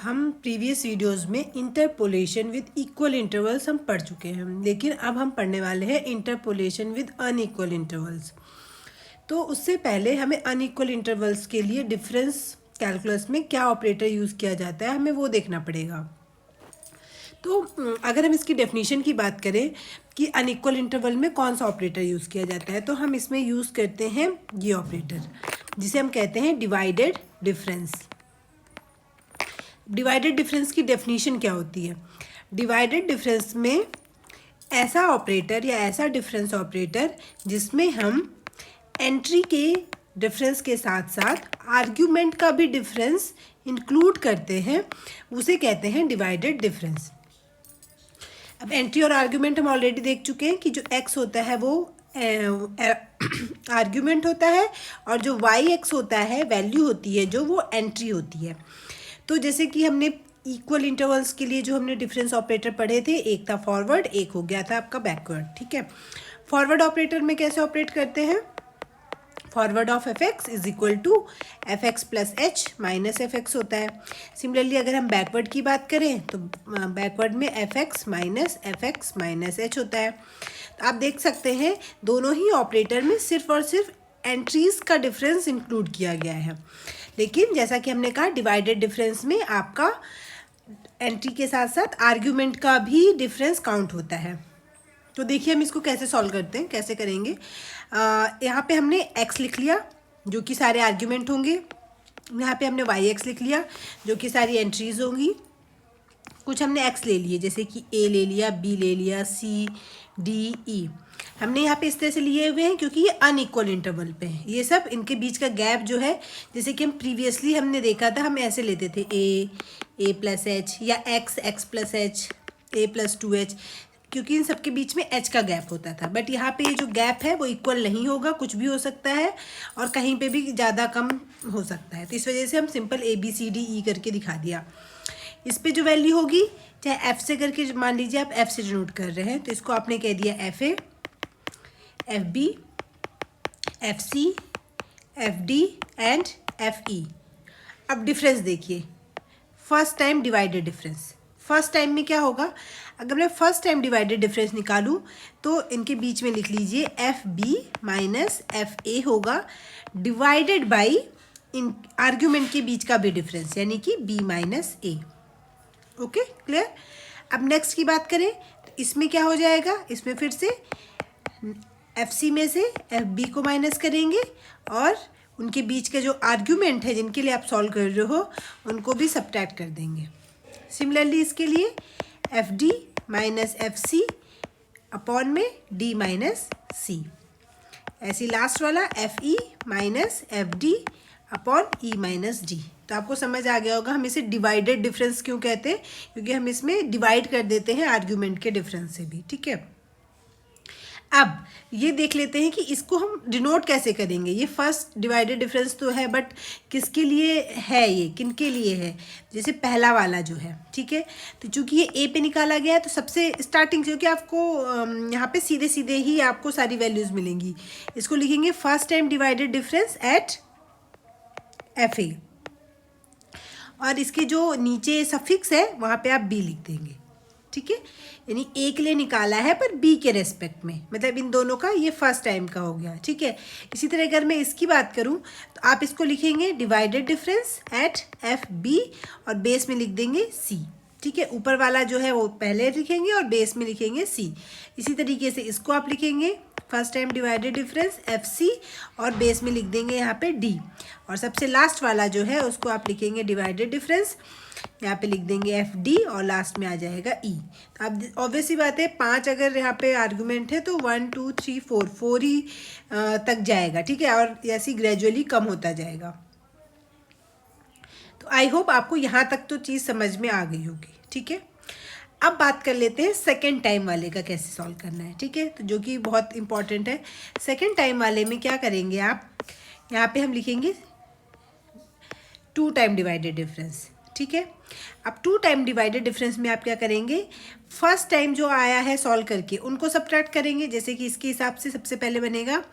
हम previous videos में interpolation with equal intervals हम पढ़ चुके हैं, लेकिन अब हम पढ़ने वाले हैं इंटरपोलेशन विद अनइक्वल इंटरवल्स। तो उससे पहले हमें अनइक्वल इंटरवल्स के लिए डिफरेंस कैलकुलस में क्या ऑपरेटर यूज़ किया जाता है हमें वो देखना पड़ेगा। तो अगर हम इसकी डेफिनेशन की बात करें कि अनइक्वल इंटरवल में कौन सा ऑपरेटर यूज़ किया जाता है, तो हम इसमें यूज़ करते हैं ये ऑपरेटर जिसे हम कहते हैं डिवाइडेड डिफरेंस। डिवाइडेड डिफरेंस की डेफिनेशन क्या होती है? डिवाइडेड डिफरेंस में ऐसा ऑपरेटर या ऐसा डिफरेंस ऑपरेटर जिसमें हम एंट्री के डिफरेंस के साथ साथ आर्ग्यूमेंट का भी डिफरेंस इंक्लूड करते हैं, उसे कहते हैं डिवाइडेड डिफरेंस। अब एंट्री और आर्ग्यूमेंट हम ऑलरेडी देख चुके हैं कि जो x होता है वो आर्ग्यूमेंट होता है और जो yx होता है वैल्यू होती है जो वो एंट्री होती है। तो जैसे कि हमने इक्वल इंटरवल्स के लिए जो हमने डिफरेंस ऑपरेटर पढ़े थे, एक था फॉरवर्ड, एक हो गया था आपका बैकवर्ड। ठीक है, फॉरवर्ड ऑपरेटर में कैसे ऑपरेट करते हैं? Forward of f x is equal to f x plus h minus f x होता है। सिमिलरली अगर हम बैकवर्ड की बात करें तो बैकवर्ड में एफ एक्स माइनस एच होता है। तो आप देख सकते हैं दोनों ही ऑपरेटर में सिर्फ और सिर्फ एंट्रीज का डिफरेंस इंक्लूड किया गया है, लेकिन जैसा कि हमने कहा डिवाइडेड डिफरेंस में आपका एंट्री के साथ साथ आर्ग्यूमेंट का भी डिफरेंस काउंट होता है। तो देखिए हम इसको कैसे सॉल्व करते हैं, कैसे करेंगे। यहाँ पे हमने x लिख लिया जो कि सारे आर्ग्यूमेंट होंगे, यहाँ पे हमने yx लिख लिया जो कि सारी एंट्रीज होंगी। कुछ हमने x ले लिए जैसे कि a ले लिया, b ले लिया, c d e हमने यहाँ पे इस तरह से लिए हुए हैं क्योंकि ये अनइक्वल इंटरवल पे हैं। ये सब इनके बीच का गैप जो है, जैसे कि हम प्रीवियसली हमने देखा था, हम ऐसे लेते थे a प्लस एच या x plus H a plus 2h, क्योंकि इन सबके बीच में h का गैप होता था। बट यहाँ पे ये जो गैप है वो इक्वल नहीं होगा, कुछ भी हो सकता है और कहीं पे भी ज़्यादा कम हो सकता है। तो इस वजह से हम सिंपल ABCDE करके दिखा दिया। इस पे जो वैल्यू होगी चाहे f से करके, मान लीजिए आप f से डिनोट कर रहे हैं तो इसको आपने कह दिया FA, FB, FC, FD and FE। अब डिफरेंस देखिए, first time divided difference. First time में क्या होगा, अगर मैं फर्स्ट टाइम डिवाइडेड डिफरेंस निकालूं तो इनके बीच में लिख लीजिए FB माइनस FA होगा डिवाइडेड बाई इन आर्ग्यूमेंट के बीच का भी डिफरेंस यानी कि B minus A। Okay, clear. अब नेक्स्ट की बात करें तो इसमें क्या हो जाएगा, इसमें फिर से FC में से FB को माइनस करेंगे और उनके बीच के जो आर्ग्यूमेंट है जिनके लिए आप सॉल्व कर रहे हो उनको भी सब्ट्रैक्ट कर देंगे। सिमिलरली इसके लिए FD माइनस FC अपॉन में D माइनस C। ऐसी लास्ट वाला FE minus FD upon E minus D। तो आपको समझ आ गया होगा हम इसे डिवाइडेड डिफरेंस क्यों कहते हैं, क्योंकि हम इसमें डिवाइड कर देते हैं आर्ग्यूमेंट के डिफरेंस से भी। ठीक है, अब ये देख लेते हैं कि इसको हम डिनोट कैसे करेंगे। ये फर्स्ट डिवाइडेड डिफरेंस तो है, बट किसके लिए है, ये किन के लिए है? जैसे पहला वाला जो है, ठीक है, तो चूंकि ये ए पे निकाला गया है तो सबसे स्टार्टिंग क्योंकि आपको यहाँ पे सीधे सीधे ही आपको सारी वैल्यूज़ मिलेंगी। इसको लिखेंगे first time divided difference at FA और इसके जो नीचे सफिक्स है वहाँ पे आप B लिख देंगे। ठीक है, यानी ए के लिए निकाला है पर बी के रेस्पेक्ट में, मतलब इन दोनों का ये फर्स्ट टाइम का हो गया। ठीक है, इसी तरह अगर मैं इसकी बात करूं तो आप इसको लिखेंगे डिवाइडेड डिफरेंस एट FB और बेस में लिख देंगे C। ठीक है, ऊपर वाला जो है वो पहले लिखेंगे और बेस में लिखेंगे C। इसी तरीके से इसको आप लिखेंगे first time divided difference FC और बेस में लिख देंगे यहाँ पे D, और सबसे लास्ट वाला जो है उसको आप लिखेंगे डिवाइडेड डिफरेंस, यहाँ पे लिख देंगे FD और लास्ट में आ जाएगा E। तो आप ऑब्वियसली बात है 5 अगर यहाँ पे आर्गुमेंट है तो 1 2 3 4 ही तक जाएगा। ठीक है, और ऐसी ग्रेजुअली कम होता जाएगा। तो आई होप आपको यहाँ तक तो चीज़ समझ में आ गई होगी। ठीक है, अब बात कर लेते हैं सेकेंड टाइम वाले का कैसे सॉल्व करना है। ठीक है, तो जो कि बहुत इंपॉर्टेंट है। सेकेंड टाइम वाले में क्या करेंगे आप, यहाँ पे हम लिखेंगे 2 टाइम डिवाइडेड डिफरेंस। ठीक है, अब 2 टाइम डिवाइडेड डिफरेंस में आप क्या करेंगे, फर्स्ट टाइम जो आया है सॉल्व करके उनको सब्ट्रैक्ट करेंगे। जैसे कि इसके हिसाब से सबसे पहले बनेगा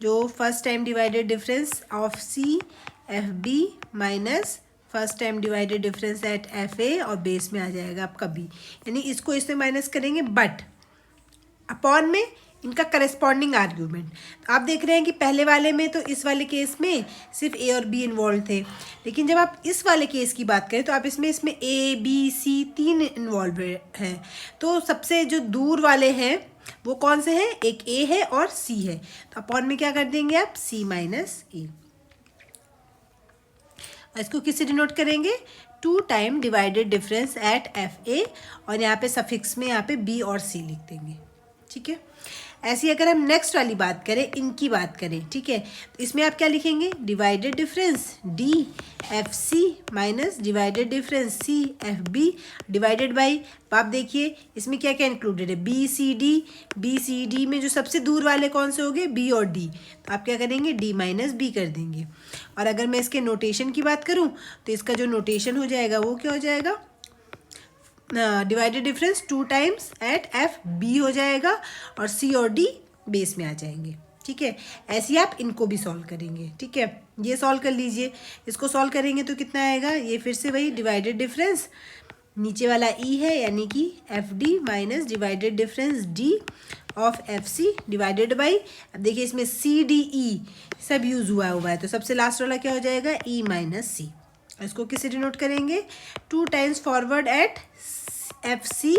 जो first time divided difference of C FB minus first time divided difference at F A और बेस में आ जाएगा आपका बी, यानी इसको इससे माइनस करेंगे बट अपॉन में इनका करस्पॉन्डिंग आर्ग्यूमेंट। तो आप देख रहे हैं कि पहले वाले में तो इस वाले केस में सिर्फ ए और बी इन्वॉल्व थे, लेकिन जब आप इस वाले केस की बात करें तो आप इसमें ए बी सी तीन इन्वॉल्व हैं। तो सबसे जो दूर वाले हैं वो कौन से हैं, एक ए है और सी है, तो अपॉन में क्या कर देंगे आप सी माइनस ए। इसको किससे डिनोट करेंगे, 2 time divided difference at F A, और यहाँ पे सफिक्स में यहाँ पे बी और सी लिख देंगे। ठीक है, ऐसी अगर हम नेक्स्ट वाली बात करें, इनकी बात करें, ठीक है, तो इसमें आप क्या लिखेंगे, divided difference d f c minus divided difference c f b divided by, आप देखिए इसमें क्या क्या इंक्लूडेड है, बी सी डी में जो सबसे दूर वाले कौन से हो गए, बी और डी, तो आप क्या करेंगे, डी माइनस बी कर देंगे। और अगर मैं इसके नोटेशन की बात करूँ तो इसका जो नोटेशन हो जाएगा वो क्या हो जाएगा, divided difference 2 times at f b हो जाएगा और सी और डी बेस में आ जाएंगे। ठीक है, ऐसे ही आप इनको भी सॉल्व करेंगे। ठीक है, ये सॉल्व कर लीजिए, इसको सॉल्व करेंगे तो कितना आएगा, ये फिर से वही डिवाइडेड डिफरेंस, नीचे वाला ई है यानी कि f d minus divided difference d of f c divided by, अब देखिए इसमें सी डी ई सब यूज़ हुआ है, तो सबसे लास्ट वाला क्या हो जाएगा, ई माइनस सी। इसको किससे डिनोट करेंगे, 2 times forward at f c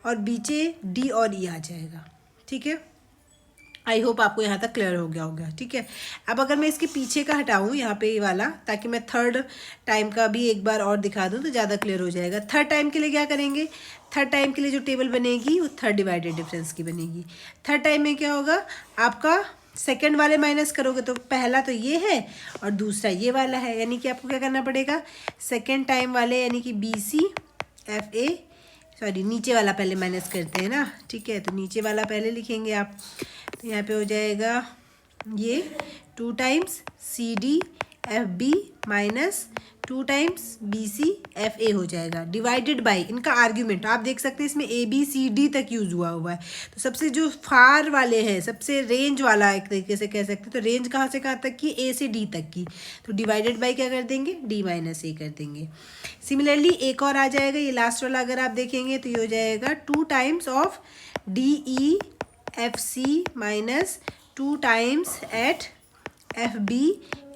और बीचे डी और ई आ जाएगा। ठीक है, आई होप आपको यहाँ तक क्लियर हो गया होगा। ठीक है, अब अगर मैं इसके पीछे का हटाऊँ यहाँ पे ये वाला, ताकि मैं थर्ड टाइम का भी एक बार और दिखा दूँ तो ज़्यादा क्लियर हो जाएगा। थर्ड टाइम के लिए क्या करेंगे, थर्ड टाइम के लिए जो टेबल बनेगी वो थर्ड डिवाइडेड डिफरेंस की बनेगी। थर्ड टाइम में क्या होगा, आपका सेकंड वाले माइनस करोगे तो पहला तो ये है और दूसरा ये वाला है, यानी कि आपको क्या करना पड़ेगा, सेकंड टाइम वाले यानी कि b c f a, sorry नीचे वाला पहले माइनस करते हैं ना। ठीक है, तो नीचे वाला पहले लिखेंगे आप, तो यहाँ पे हो जाएगा ये 2 times c d f b minus 2 times b c f a हो जाएगा डिवाइडेड बाई इनका आर्ग्यूमेंट। आप देख सकते हैं इसमें ए बी सी डी तक यूज़ हुआ है, तो सबसे जो फार वाले हैं, सबसे रेंज वाला एक तरीके से कह सकते हैं, तो रेंज कहाँ से कहाँ तक की, ए से डी तक की, तो डिवाइडेड बाई क्या कर देंगे, डी माइनस ए कर देंगे। सिमिलरली एक और आ जाएगा, ये लास्ट वाला अगर आप देखेंगे तो ये हो जाएगा 2 times of d e f c minus 2 times at f b,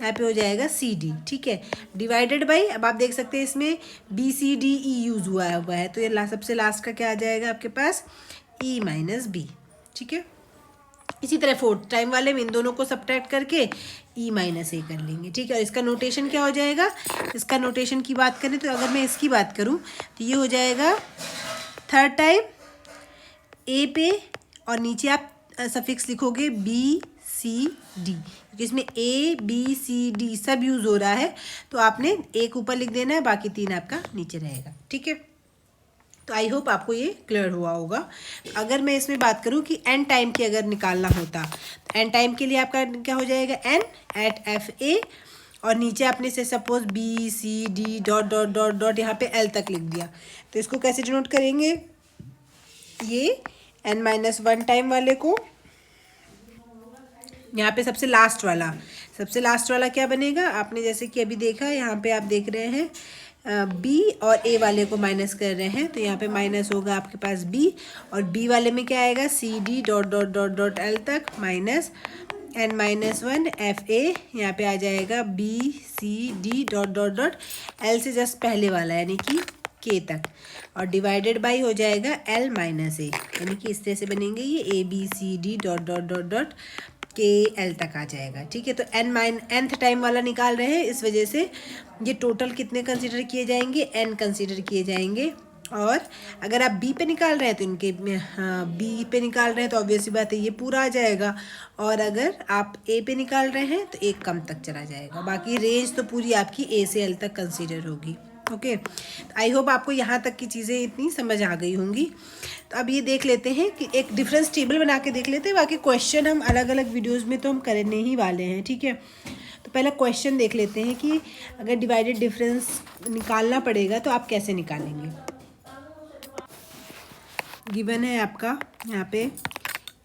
यहाँ पे हो जाएगा सी डी। ठीक है, डिवाइडेड बाई, अब आप देख सकते हैं इसमें बी सी डी ई यूज़ हुआ है, तो ये सबसे लास्ट का क्या आ जाएगा आपके पास, ई माइनस बी। ठीक है, इसी तरह फोर्थ टाइम वाले में इन दोनों को सब्ट्रैक्ट करके ई माइनस ए कर लेंगे। ठीक है, और इसका नोटेशन क्या हो जाएगा, इसका नोटेशन की बात करें तो अगर मैं इसकी बात करूँ तो ये हो जाएगा थर्ड टाइम ए पे और नीचे आप सफिक्स लिखोगे बी सी डी, क्योंकि इसमें ए बी सी डी सब यूज़ हो रहा है, तो आपने एक ऊपर लिख देना है, बाकी 3 आपका नीचे रहेगा। ठीक है, तो आई होप आपको ये क्लियर हुआ होगा। अगर मैं इसमें बात करूँ कि एन टाइम की अगर निकालना होता तो एन टाइम के लिए आपका क्या हो जाएगा, एन एट एफ ए और नीचे आपने से suppose b C D dot dot dot dot यहाँ पे एल तक लिख दिया, तो इसको कैसे डिनोट करेंगे, ये एन माइनस 1 टाइम वाले को यहाँ पे सबसे लास्ट वाला क्या बनेगा, आपने जैसे कि अभी देखा यहाँ पे आप देख रहे हैं बी और ए वाले को माइनस कर रहे हैं, तो यहाँ पे माइनस होगा आपके पास बी और बी वाले में क्या आएगा, C D dot dot dot dot L तक minus N minus 1 F A, यहाँ पे आ जाएगा B C D dot dot dot L से जस्ट पहले वाला यानी कि के तक, और डिवाइडेड बाई हो जाएगा एल माइनस ए, यानी कि इस तरह से बनेंगे ये a b C D dot dot dot dot के एल तक आ जाएगा। ठीक है, तो nth टाइम वाला निकाल रहे हैं, इस वजह से ये टोटल कितने कंसीडर किए जाएंगे, n कंसीडर किए जाएंगे। और अगर आप b पे निकाल रहे हैं तो इनके b पे निकाल रहे हैं तो ऑब्वियसली बात है ये पूरा आ जाएगा, और अगर आप a पे निकाल रहे हैं तो एक कम तक चला जाएगा, बाकी रेंज तो पूरी आपकी a से l तक कंसीडर होगी। ओके, आई होप आपको यहाँ तक की चीज़ें इतनी समझ आ गई होंगी। तो अब ये देख लेते हैं कि एक डिफरेंस टेबल बना के देख लेते हैं, बाकी क्वेश्चन हम अलग अलग वीडियोस में तो हम करने ही वाले हैं। ठीक है, तो पहला क्वेश्चन देख लेते हैं कि अगर डिवाइडेड डिफरेंस निकालना पड़ेगा तो आप कैसे निकालेंगे। गिवन है आपका यहाँ पे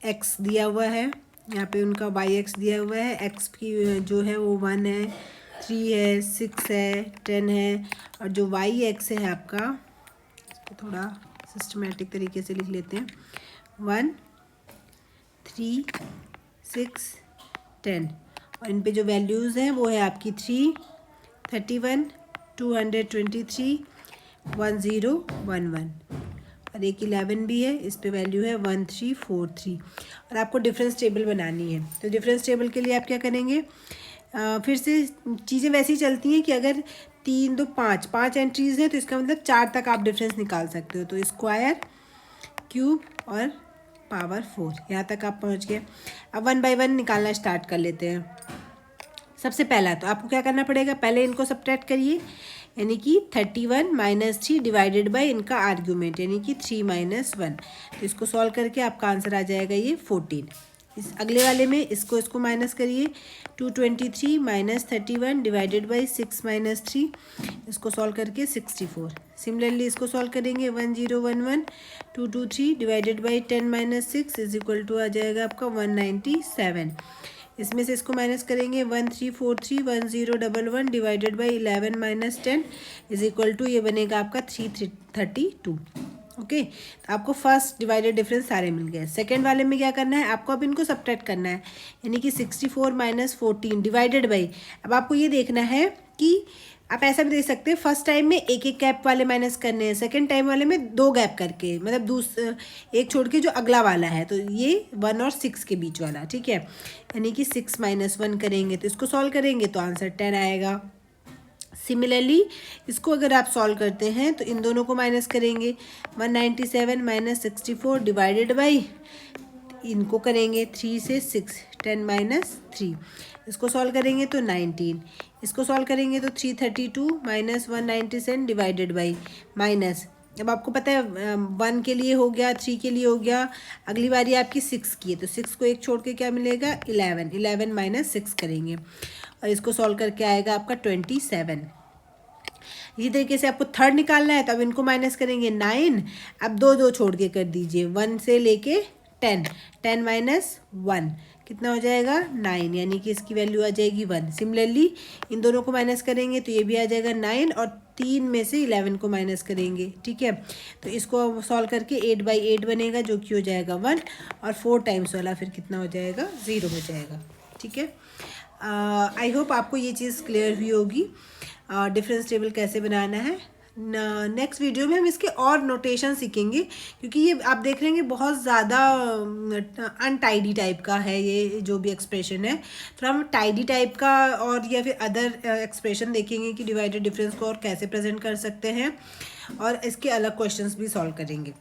x दिया हुआ है, यहाँ पे उनका y x दिया हुआ है, x की जो है वो 1 है 3 है, 6 है, 10 है, और जो वाई एक्स है आपका, इसको थोड़ा सिस्टमेटिक तरीके से लिख लेते हैं, 1, 3, 6, 10, और इन पे जो वैल्यूज़ हैं वो है आपकी 3, 31, 223, 1011, और एक 11 भी है, इस पे वैल्यू है 1343, और आपको डिफरेंस टेबल बनानी है। तो डिफरेंस टेबल के लिए आप क्या करेंगे, फिर से चीज़ें वैसी चलती हैं कि अगर 3 2 5 एंट्रीज़ हैं तो इसका मतलब 4 तक आप डिफरेंस निकाल सकते हो। तो स्क्वायर, क्यूब और पावर 4, यहाँ तक आप पहुँच गए। अब 1 बाय 1 निकालना स्टार्ट कर लेते हैं। सबसे पहला तो आपको क्या करना पड़ेगा, पहले इनको सब्ट्रैक्ट करिए, यानी कि 31 माइनस 3 डिवाइडेड बाई इनका आर्ग्यूमेंट यानी कि 3 माइनस 1। तो इसको सॉल्व करके आपका आंसर आ जाएगा ये 14। इस अगले वाले में इसको माइनस करिए, 223 माइनस 31 डिवाइडेड बाई 6 माइनस 3, इसको सॉल्व करके 64। सिमिलरली इसको सॉल्व करेंगे, 1011 223 divided by 10 minus 6 is equal to आ जाएगा आपका 197। इसमें से इसको माइनस करेंगे, 1343 1011 divided by 11 minus 10 is equal to ये बनेगा आपका 332। ओके, तो आपको फर्स्ट डिवाइडेड डिफरेंस सारे मिल गए। सेकंड वाले में क्या करना है, आपको अब इनको सब्ट्रैक्ट करना है, यानी कि 64 माइनस 14 डिवाइडेड बाई, अब आपको ये देखना है कि आप ऐसा भी देख सकते हैं, फर्स्ट टाइम में एक एक गैप वाले माइनस करने हैं, सेकंड टाइम वाले में 2 गैप करके, मतलब एक छोड़ के जो अगला वाला है, तो ये 1 और 6 के बीच वाला, ठीक है, यानी कि 6 माइनस 1 करेंगे तो इसको सॉल्व करेंगे तो आंसर 10 आएगा। सिमिलरली इसको अगर आप सॉल्व करते हैं तो इन दोनों को माइनस करेंगे, 197 माइनस 64 डिवाइडेड बाई इनको करेंगे 3 से 6, 10 माइनस 3, इसको सॉल्व करेंगे तो 19, इसको सॉल्व करेंगे तो 332 माइनस 197 डिवाइडेड बाई माइनस, अब आपको पता है 1 के लिए हो गया, 3 के लिए हो गया, अगली बारी आपकी 6 की है, तो 6 को एक छोड़ के क्या मिलेगा, 11 माइनस 6 करेंगे और इसको सॉल्व करके आएगा आपका 27। इसी तरीके से आपको थर्ड निकालना है तो अब इनको माइनस करेंगे 9, अब 2 2 छोड़ के कर दीजिए, 1 से लेके 10, 10 माइनस 1 कितना हो जाएगा 9, यानी कि इसकी वैल्यू आ जाएगी 1। सिमिलरली इन दोनों को माइनस करेंगे तो ये भी आ जाएगा 9 और 3 में से 11 को माइनस करेंगे, ठीक है, तो इसको सॉल्व करके 8 बाई 8 बनेगा जो कि हो जाएगा 1, और 4 टाइम्स वाला फिर कितना हो जाएगा 0 हो जाएगा, ठीक है। आई होप आपको ये चीज़ क्लियर हुई होगी डिफरेंस टेबल कैसे बनाना है। नेक्स्ट वीडियो में हम इसके और नोटेशन सीखेंगे, क्योंकि ये आप देख रहे हैं बहुत ज़्यादा अनटाइडी टाइप का है, ये जो भी एक्सप्रेशन है, तो हम टाइडी टाइप का और या फिर अदर एक्सप्रेशन देखेंगे कि डिवाइडेड डिफरेंस को और कैसे प्रेजेंट कर सकते हैं, और इसके अलग क्वेश्चंस भी सॉल्व करेंगे।